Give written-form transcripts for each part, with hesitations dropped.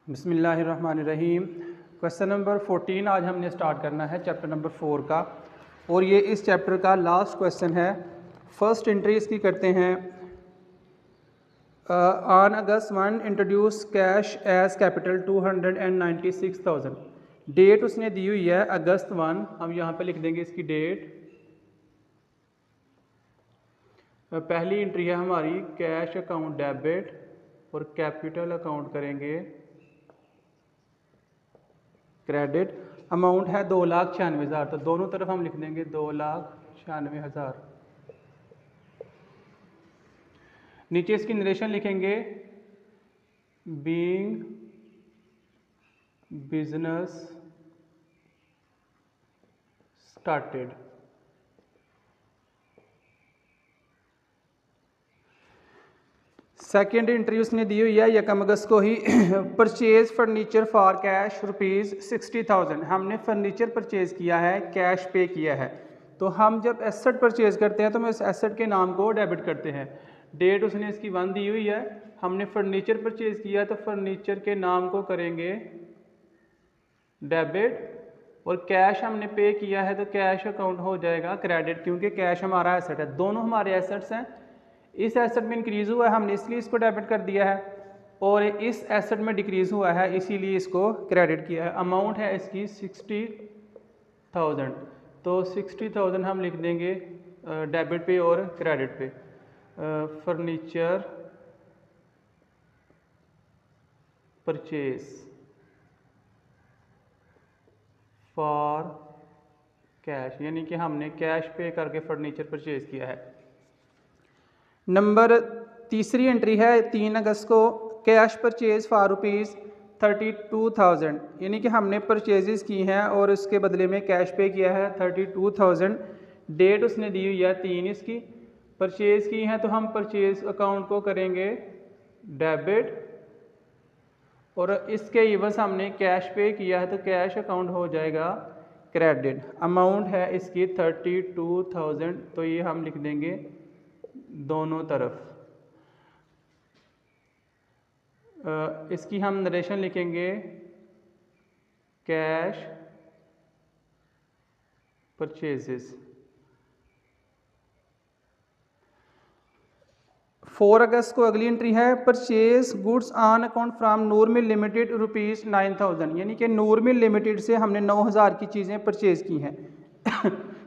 बिस्मिल्लाहिर्रहमानिर्रहीम। Question number 14 आज हमने स्टार्ट करना है चैप्टर नंबर 4 का, और ये इस चैप्टर का लास्ट क्वेश्चन है। फर्स्ट एंट्री इसकी करते हैं। On August 1 introduce cash as capital 296,000। Date उसने दी हुई है अगस्त 1, हम यहाँ पे लिख देंगे इसकी डेट। पहली एंट्री है हमारी कैश अकाउंट डेबिट और कैपिटल अकाउंट करेंगे क्रेडिट। अमाउंट है 2,96,000, तो दोनों तरफ हम लिख देंगे 2,96,000। नीचे इसकी नरेशन लिखेंगे being business started. Second entry उसने दी हुई है यकम अगस्त को ही। Purchase furniture for cash ₹60,000। हमने फर्नीचर परचेज किया है, कैश पे किया है। तो हम जब एसेट परचेज करते हैं तो हम इस एसेट के नाम को डेबिट करते हैं। डेट उसने इसकी 1 दी हुई है। हमने फर्नीचर परचेज किया तो फर्नीचर के नाम को करेंगे डेबिट, और कैश हमने पे किया है तो कैश अकाउंट हो जाएगा क्रेडिट, क्योंकि कैश हमारा एसेट है। दोनों हमारे एसेट्स हैं। इस एसेट में इंक्रीज़ हुआ है, हमने इसलिए इसको डेबिट कर दिया है, और इस एसेट में डिक्रीज़ हुआ है इसीलिए इसको क्रेडिट किया है। अमाउंट है इसकी 60,000, तो 60,000 हम लिख देंगे डेबिट पे और क्रेडिट पे। फर्नीचर परचेज फॉर कैश, यानी कि हमने कैश पे करके फर्नीचर परचेज किया है। नंबर तीसरी एंट्री है 3 अगस्त को, कैश परचेज फॉर ₹32,000, यानी कि हमने परचेजेस की हैं और उसके बदले में कैश पे किया है 32,000। डेट उसने दी हुई है 3 इसकी। परचेज की हैं तो हम परचेज अकाउंट को करेंगे डेबिट, और इसके इवज़ हमने कैश पे किया है तो कैश अकाउंट हो जाएगा क्रेडिट। अमाउंट है इसकी 32,000, तो ये हम लिख देंगे दोनों तरफ। इसकी हम नरेशन लिखेंगे कैश परचेजेस। 4 अगस्त को अगली एंट्री है purchase goods on account from Noor mill limited ₹9,000, यानी कि नूर मिल लिमिटेड से हमने 9,000 की चीज़ें परचेज की हैं।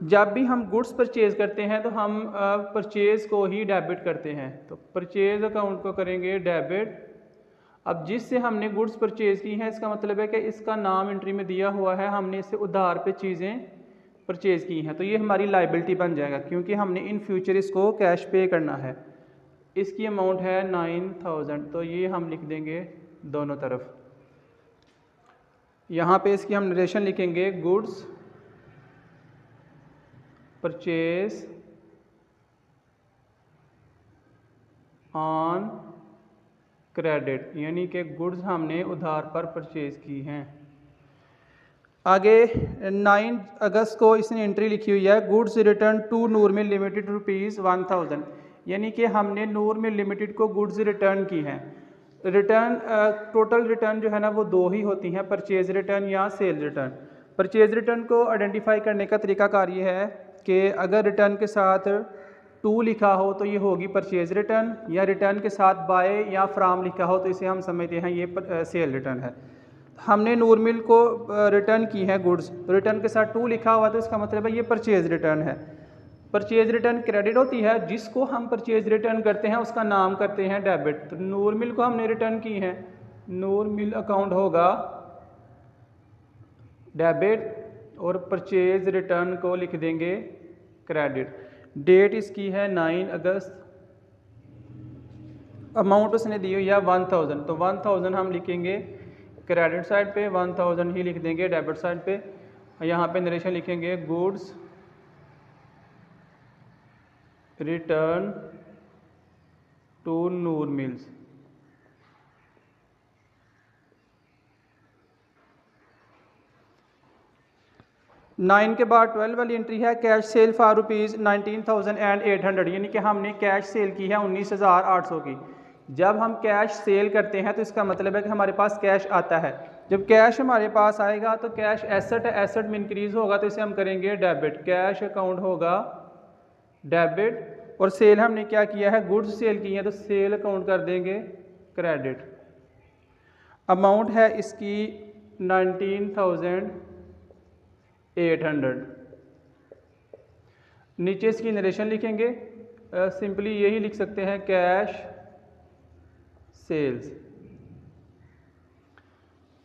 जब भी हम गुड्स परचेज करते हैं तो हम परचेज को ही डेबिट करते हैं, तो परचेज अकाउंट को करेंगे डेबिट। अब जिससे हमने गुड्स परचेज की हैं इसका मतलब है कि इसका नाम एंट्री में दिया हुआ है, हमने इससे उधार पे चीज़ें परचेज की हैं, तो ये हमारी लाइबिलिटी बन जाएगा क्योंकि हमने इन फ्यूचर इसको कैश पे करना है। इसकी अमाउंट है 9,000, तो ये हम लिख देंगे दोनों तरफ। यहाँ पे इसकी हम नरेशन लिखेंगे गुड्स परचेज ऑन क्रेडिट, यानी कि गुड्स हमने उधार पर परचेज की हैं। आगे 9 अगस्त को इसने एंट्री लिखी हुई है goods return to Noor mill limited ₹1,000, यानी कि हमने नूर मिल लिमिटेड को गुड्स रिटर्न की हैं। रिटर्न टोटल रिटर्न जो है ना वो 2 ही होती हैं, परचेज रिटर्न या सेल रिटर्न। परचेज रिटर्न को आइडेंटिफाई करने का तरीकाकार ये है कि अगर रिटर्न के साथ टू लिखा हो तो ये होगी परचेज रिटर्न, या रिटर्न के साथ बाय या फ्राम लिखा हो तो इसे हम समझते हैं ये सेल रिटर्न है। हमने नूर मिल को रिटर्न की है गुड्स, रिटर्न के साथ टू लिखा हुआ तो इसका मतलब है ये परचेज रिटर्न है। परचेज रिटर्न क्रेडिट होती है, जिसको हम परचेज रिटर्न करते हैं उसका नाम करते हैं डेबिट। तो नूर मिल को हमने रिटर्न की है, नूर मिल अकाउंट होगा डेबिट, और परचेज रिटर्न को लिख देंगे क्रेडिट। डेट इसकी है 9 अगस्त। अमाउंट उसने दी हुई है 1,000, तो 1,000 हम लिखेंगे क्रेडिट साइड पे, 1,000 ही लिख देंगे डेबिट साइड पे। यहाँ पे नरेशन लिखेंगे goods return to Noor mills. Nine के बाद 12 वाली एंट्री है कैश सेल फॉर ₹19,800, यानी कि हमने कैश सेल की है 19,800 की। जब हम कैश सेल करते हैं तो इसका मतलब है कि हमारे पास कैश आता है। जब कैश हमारे पास आएगा तो कैश एसेट है, एसेट में इंक्रीज होगा तो इसे हम करेंगे डेबिट, कैश अकाउंट होगा डेबिट। और सेल हमने क्या किया है, गुड्स सेल की है तो सेल अकाउंट कर देंगे क्रेडिट। अमाउंट है इसकी 19,800। नीचे इसकी नरेशन लिखेंगे, सिंपली यही लिख सकते हैं कैश सेल्स।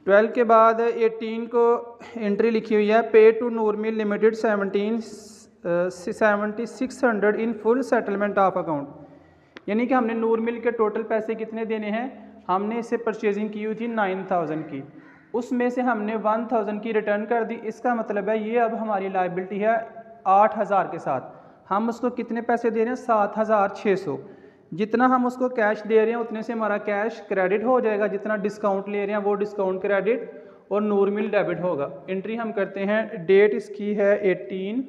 12 के बाद 18 को एंट्री लिखी हुई है, pay to Noor mill limited 7600 in full settlement of account. यानी कि हमने नूर मिल के टोटल पैसे कितने देने हैं, हमने इसे परचेजिंग की हुई थी 9000 की, उसमें से हमने 1000 की रिटर्न कर दी। इसका मतलब है ये अब हमारी लायबिलिटी है 8000 के साथ, हम उसको कितने पैसे दे रहे हैं 7600। जितना हम उसको कैश दे रहे हैं उतने से हमारा कैश क्रेडिट हो जाएगा, जितना डिस्काउंट ले रहे हैं वो डिस्काउंट क्रेडिट और नूर मिल डेबिट होगा। एंट्री हम करते हैं, डेट इसकी है 18,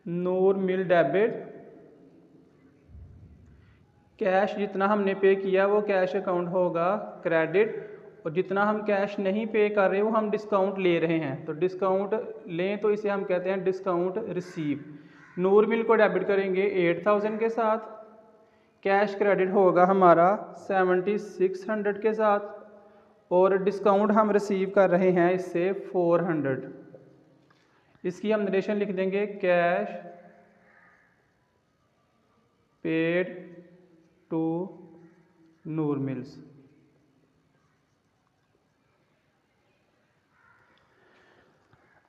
नूर मिल डेबिट, कैश जितना हमने पे किया वो कैश अकाउंट होगा क्रेडिट, और जितना हम कैश नहीं पे कर रहे वो हम डिस्काउंट ले रहे हैं, तो डिस्काउंट लें तो इसे हम कहते हैं डिस्काउंट रिसीव। नूर मिल को डेबिट करेंगे 8000 के साथ, कैश क्रेडिट होगा हमारा 7600 के साथ, और डिस्काउंट हम रिसीव कर रहे हैं इससे 400। इसकी हम नरेशन लिख देंगे, cash paid to Noor mills.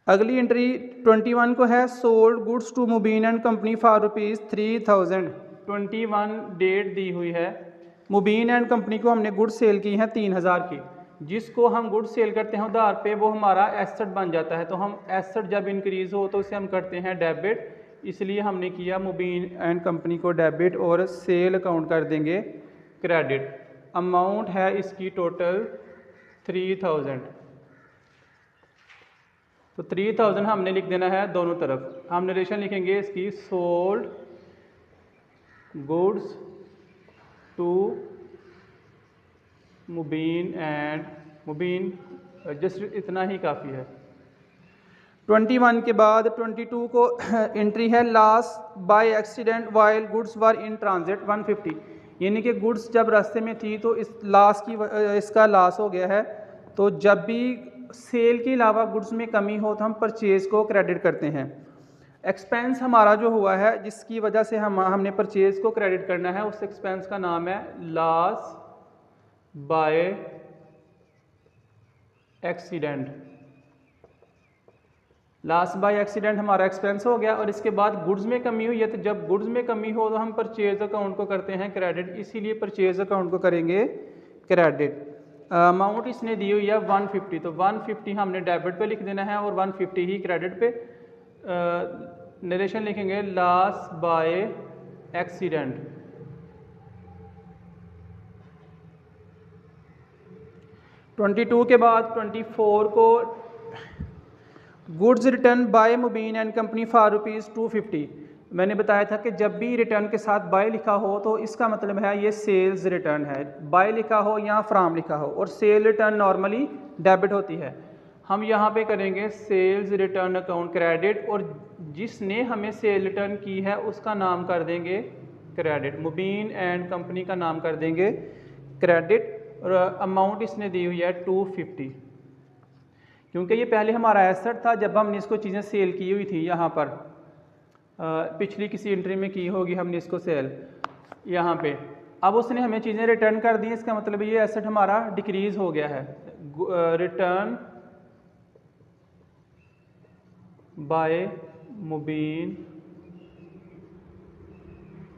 अगली एंट्री 21 को है, sold goods to Mubeen and company for ₹3000। 21 date दी हुई है, मुबीन एंड कंपनी को हमने गुड्स सेल की हैं 3000 की। जिसको हम गुड्स सेल करते हैं उधार पे वो हमारा एसेट बन जाता है, तो हम एसेट जब इंक्रीज हो तो उसे हम करते हैं डेबिट, इसलिए हमने किया मुबीन एंड कंपनी को डेबिट और सेल अकाउंट कर देंगे क्रेडिट। अमाउंट है इसकी टोटल 3000, तो 3000 हमने लिख देना है दोनों तरफ। हम नरेशन लिखेंगे इसकी, sold goods to Mubeen and Mubeen, just इतना ही काफ़ी है। 21 के बाद 22 को एंट्री है, loss by accident while goods were in transit 150। यानी कि गुड्स जब रास्ते में थी तो इस लॉस की इसका लॉस हो गया है। तो जब भी सेल के अलावा गुड्स में कमी हो तो हम परचेज़ को क्रेडिट करते हैं। एक्सपेंस हमारा जो हुआ है जिसकी वजह से हमने परचेज़ को क्रेडिट करना है, उस एक्सपेंस का नाम है loss by accident. Loss by accident हमारा एक्सपेंस हो गया, और इसके बाद गुड्स में कमी हुई है, तो जब गुड्स में कमी हो तो हम परचेज अकाउंट को करते हैं क्रेडिट, इसीलिए परचेज अकाउंट को करेंगे क्रेडिट। अमाउंट इसने दी हुई है 150, तो 150 हमने डेबिट पे लिख देना है और 150 ही क्रेडिट पे। नरेशन लिखेंगे, loss by accident. Twenty two के बाद 24 को, goods return by Mubeen and company for ₹250। मैंने बताया था कि जब भी रिटर्न के साथ बाय लिखा हो तो इसका मतलब है ये सेल्स रिटर्न है, बाय लिखा हो या फ्राम लिखा हो, और सेल रिटर्न नॉर्मली डेबिट होती है। हम यहाँ पे करेंगे सेल्स रिटर्न अकाउंट क्रेडिट, और जिसने हमें सेल रिटर्न की है उसका नाम कर देंगे क्रेडिट, मुबीन एंड कंपनी का नाम कर देंगे क्रेडिट, और अमाउंट इसने दी हुई है 250, क्योंकि ये पहले हमारा एसेट था जब हमने इसको चीज़ें सेल की हुई थी। यहाँ पर पिछली किसी एंट्री में की होगी हमने इसको सेल, यहाँ पे अब उसने हमें चीज़ें रिटर्न कर दी, इसका मतलब ये एसेट हमारा डिक्रीज हो गया है। Return by Mubeen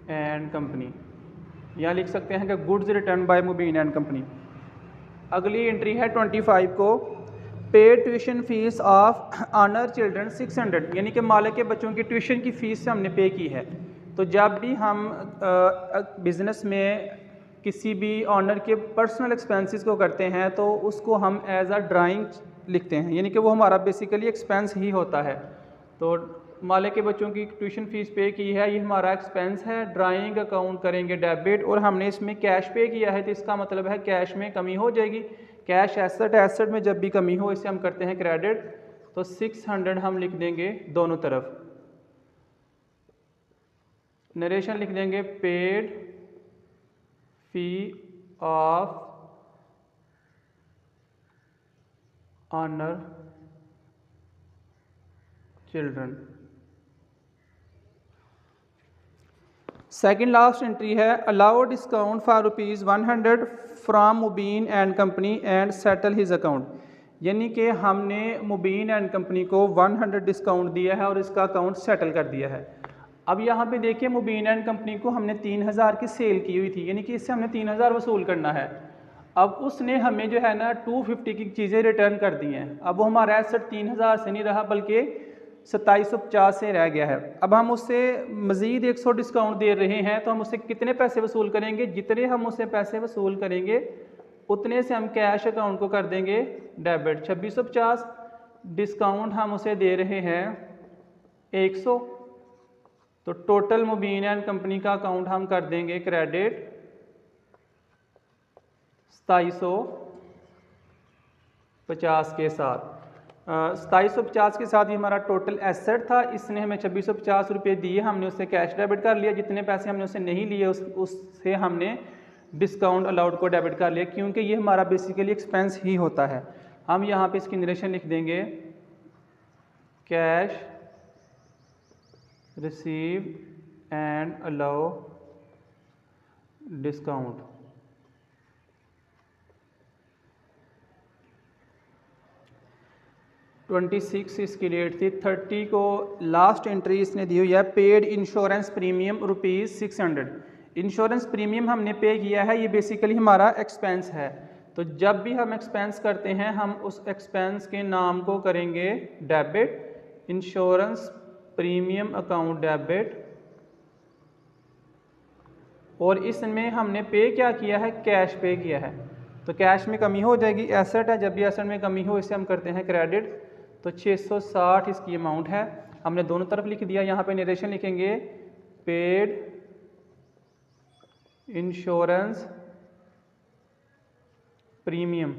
and company, यहाँ लिख सकते हैं कि goods return by Mubeen and company. अगली एंट्री है 25 को, paid tuition fees of owner children 600, यानी कि मालिक के बच्चों की ट्यूशन की फ़ीस हमने पे की है। तो जब भी हम बिज़नेस में किसी भी ऑनर के पर्सनल एक्सपेंसेस को करते हैं तो उसको हम एज अ ड्राइंग लिखते हैं, यानी कि वो हमारा बेसिकली एक्सपेंस ही होता है। तो मालिक के बच्चों की ट्यूशन फ़ीस पे की है, ये हमारा एक्सपेंस है। ड्राइंग अकाउंट करेंगे डेबिट, और हमने इसमें कैश पे किया है तो इसका मतलब है कैश में कमी हो जाएगी। कैश एसेट, एसेट में जब भी कमी हो इसे हम करते हैं क्रेडिट। तो 600 हम लिख देंगे दोनों तरफ। नरेशन लिख देंगे paid fee of owner children. Second last entry है allow discount for ₹100 from Mubeen and company and settle his account. यानी कि हमने मुबीन एंड कंपनी को 100 डिस्काउंट दिया है और इसका अकाउंट सेटल कर दिया है। अब यहाँ पे देखिए मुबीन एंड कंपनी को हमने 3000 की सेल की हुई थी, यानी कि इससे हमने 3000 वसूल करना है। अब उसने हमें जो है ना 250 की चीज़ें रिटर्न कर दी हैं। अब वो हमारा एसेट 3000 से नहीं रहा बल्कि 2750 से रह गया है। अब हम उससे मज़ीद 100 डिस्काउंट दे रहे हैं, तो हम उससे कितने पैसे वसूल करेंगे? जितने हम उससे पैसे वसूल करेंगे उतने से हम कैश अकाउंट को कर देंगे डेबिट। 2650 डिस्काउंट हम उसे दे रहे हैं 100, तो टोटल मुबीन एंड कंपनी का अकाउंट हम कर देंगे क्रेडिट 2750 के साथ। 2750 के साथ ही हमारा टोटल एसेट था। इसने हमें 2650 रुपये दिए, हमने उससे कैश डेबिट कर लिया। जितने पैसे हमने उससे नहीं लिए उससे हमने डिस्काउंट अलाउड को डेबिट कर लिया, क्योंकि ये हमारा बेसिकली एक्सपेंस ही होता है। हम यहाँ पे इसकी नरेशन लिख देंगे cash receive and allow discount. (26) इसकी डेट थी। 30 को लास्ट एंट्री इसने दी हुई है paid insurance premium ₹600। Insurance premium हमने पे किया है, ये बेसिकली हमारा एक्सपेंस है। तो जब भी हम एक्सपेंस करते हैं हम उस एक्सपेंस के नाम को करेंगे debit, insurance premium account debit. और इसमें हमने पे क्या किया है? कैश पे किया है, तो कैश में कमी हो जाएगी। एसेट है, जब भी एसेट में कमी हो इसे हम करते हैं क्रेडिट। तो 660 इसकी अमाउंट है, हमने दोनों तरफ लिख दिया। यहाँ पे नरेशन लिखेंगे पेड इंश्योरेंस प्रीमियम